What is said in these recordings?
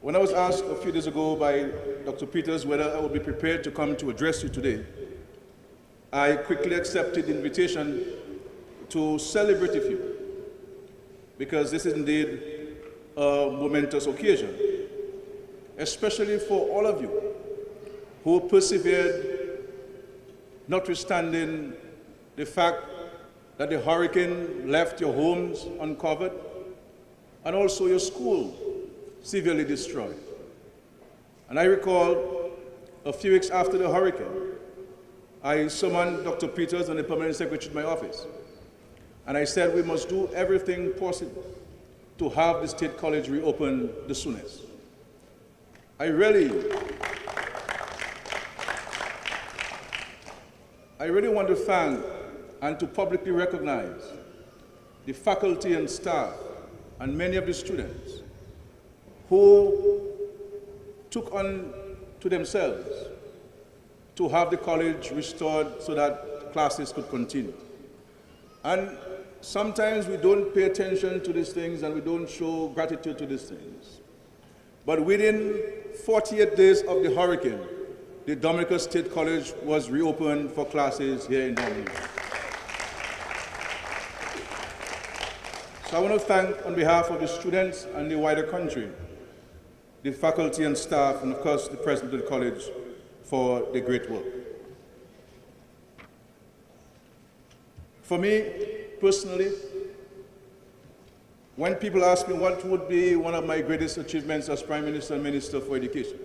When I was asked a few days ago by Dr. Peters whether I would be prepared to come to address you today, I quickly accepted the invitation to celebrate with you, because this is indeed a momentous occasion, especially for all of you who persevered, notwithstanding the fact that the hurricane left your homes uncovered and also your school severely destroyed. And I recall a few weeks after the hurricane, I summoned Dr. Peters and the permanent secretary to my office. And I said we must do everything possible to have the State College reopen the soonest. I really want to thank and to publicly recognize the faculty and staff and many of the students who took on to themselves to have the college restored so that classes could continue. And sometimes we don't pay attention to these things and we don't show gratitude to these things. But within 48 days of the hurricane, the Dominica State College was reopened for classes here in Dominica. So I want to thank, on behalf of the students and the wider country, the faculty and staff, and of course the president of the college for the great work. For me, personally, when people ask me what would be one of my greatest achievements as Prime Minister and Minister for Education,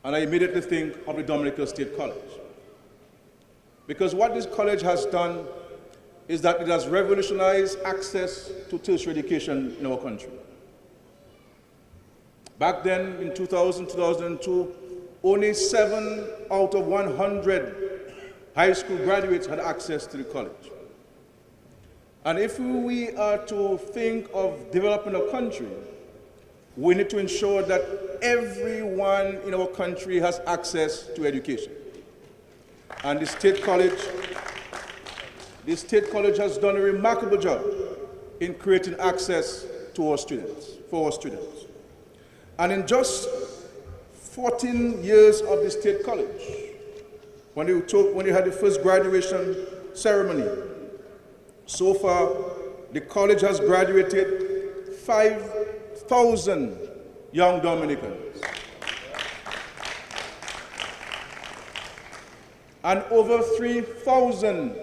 and I immediately think of the Dominica State College. Because what this college has done is that it has revolutionized access to tertiary education in our country. Back then, in 2000, 2002, only 7 out of 100 high school graduates had access to the college. And if we are to think of developing a country, we need to ensure that everyone in our country has access to education. And the State College has done a remarkable job in creating access to our students, for our students. And in just 14 years of the State College, when you had the first graduation ceremony, so far the college has graduated 5,000 young Dominicans. And over 3,000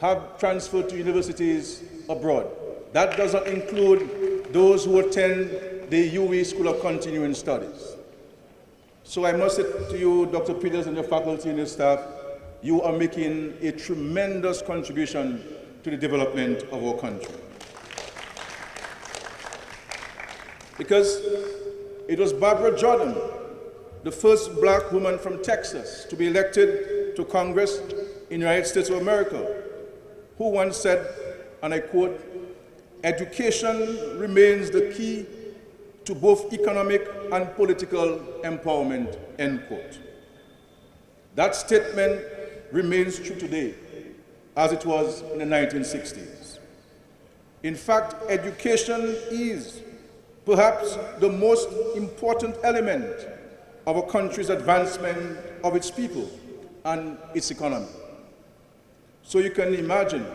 have transferred to universities abroad. That does not include those who attend the UE School of Continuing Studies. So I must say to you, Dr. Peters and your faculty and your staff, you are making a tremendous contribution to the development of our country. Because it was Barbara Jordan, the first black woman from Texas to be elected to Congress in the United States of America, who once said, and I quote, "Education remains the key to both economic and political empowerment," end quote. That statement remains true today, as it was in the 1960s. In fact, education is perhaps the most important element of a country's advancement of its people and its economy. So you can imagine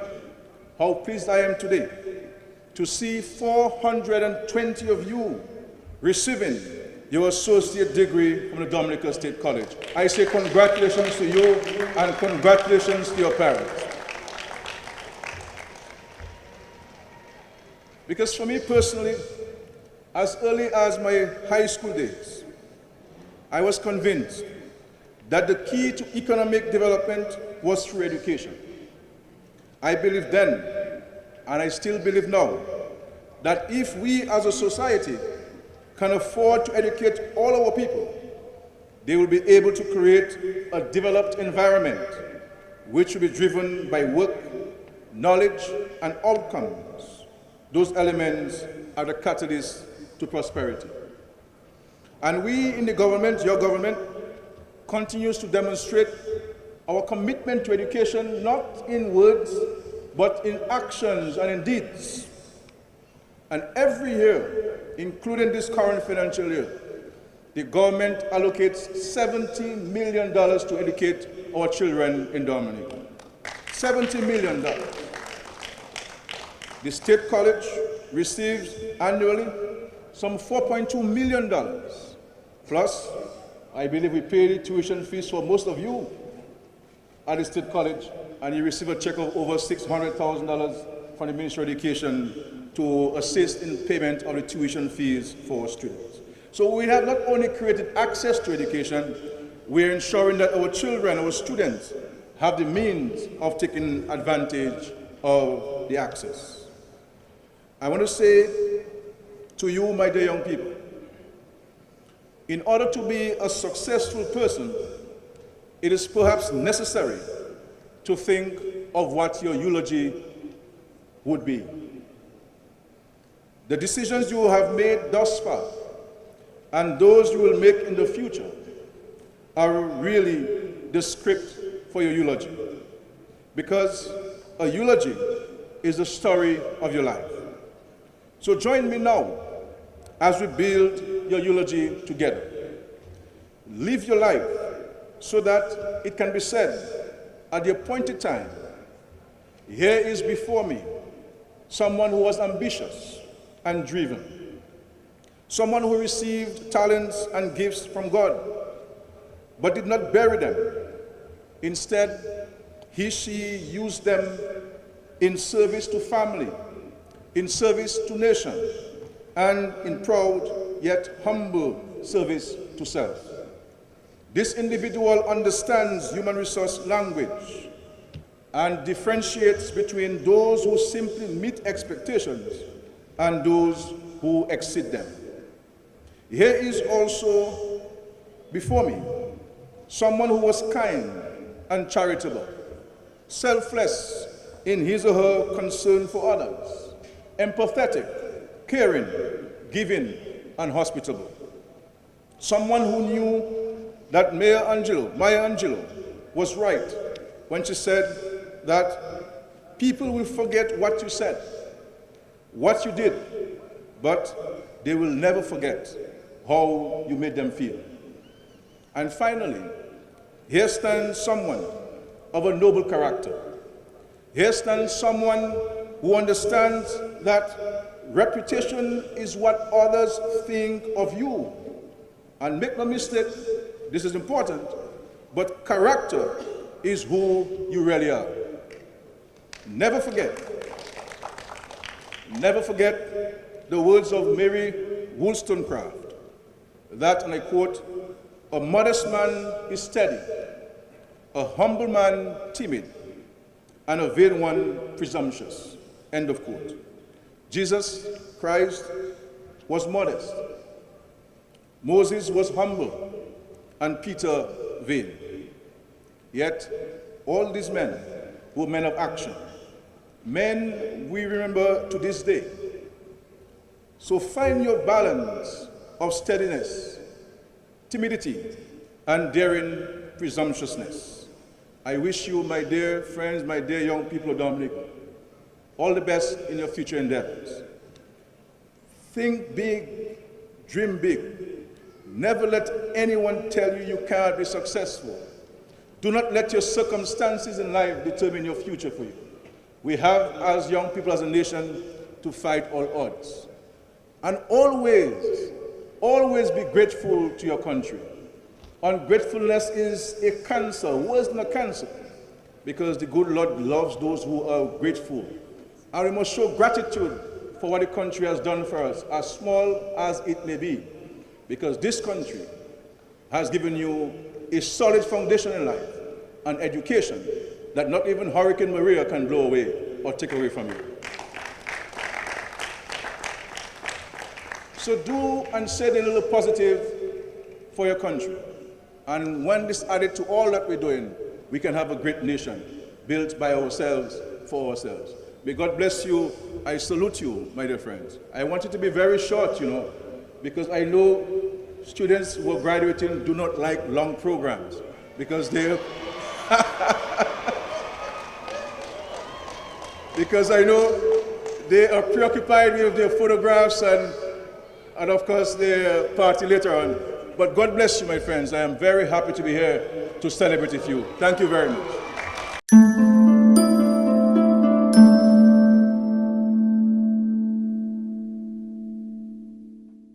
how pleased I am today to see 420 of you receiving your associate degree from the Dominica State College. I say congratulations to you and congratulations to your parents. Because for me personally, as early as my high school days, I was convinced that the key to economic development was through education. I believed then, and I still believe now, that if we as a society can afford to educate all our people, they will be able to create a developed environment which will be driven by work, knowledge, and outcomes. Those elements are the catalyst to prosperity. And we in the government, your government, continues to demonstrate our commitment to education, not in words, but in actions and in deeds. And every year, including this current financial year, the government allocates $70 million to educate our children in Dominica. $70 million. The State College receives annually some $4.2 million. Plus, I believe we pay the tuition fees for most of you at the State College, and you receive a check of over $600,000 from the Ministry of Education to assist in payment of the tuition fees for students. So we have not only created access to education, we are ensuring that our children, our students, have the means of taking advantage of the access. I want to say to you, my dear young people, in order to be a successful person, it is perhaps necessary to think of what your eulogy would be. The decisions you have made thus far and those you will make in the future are really the script for your eulogy. Because a eulogy is the story of your life. So join me now as we build your eulogy together. Live your life so that it can be said at the appointed time, here is before me someone who was ambitious and driven, someone who received talents and gifts from God, but did not bury them. Instead, she used them in service to family, in service to nation, and in proud yet humble service to self. This individual understands human resource language and differentiates between those who simply meet expectations and those who exceed them. Here is also before me someone who was kind and charitable, selfless in his or her concern for others, empathetic, caring, giving, and hospitable. Someone who knew that Maya Angelou was right when she said that people will forget what you said, what you did, but they will never forget how you made them feel. And finally, here stands someone of a noble character. Here stands someone who understands that reputation is what others think of you. And make no mistake, this is important, but character is who you really are. Never forget the words of Mary Wollstonecraft, that, and I quote, "A modest man is steady, a humble man timid, and a vain one presumptuous." End of quote. Jesus Christ was modest. Moses was humble, and Peter vain. Yet, all these men were men of action, men we remember to this day. So find your balance of steadiness, timidity, and daring presumptuousness. I wish you, my dear friends, my dear young people of Dominica, all the best in your future endeavors. Think big, dream big. Never let anyone tell you you can't be successful. Do not let your circumstances in life determine your future for you. We have, as young people, as a nation, to fight all odds. And always be grateful to your country. Ungratefulness is a cancer, worse than a cancer, because the good Lord loves those who are grateful. And we must show gratitude for what the country has done for us, as small as it may be, because this country has given you a solid foundation in life, an education that not even Hurricane Maria can blow away or take away from you. So do and say a little positive for your country. And when this added to all that we're doing, we can have a great nation built by ourselves, for ourselves. May God bless you. I salute you, my dear friends. I want it to be very short, because I know students who are graduating do not like long programs, because because I know They are preoccupied with their photographs and of course their party later on. But God bless you, my friends. I am very happy to be here to celebrate with you. Thank you very much.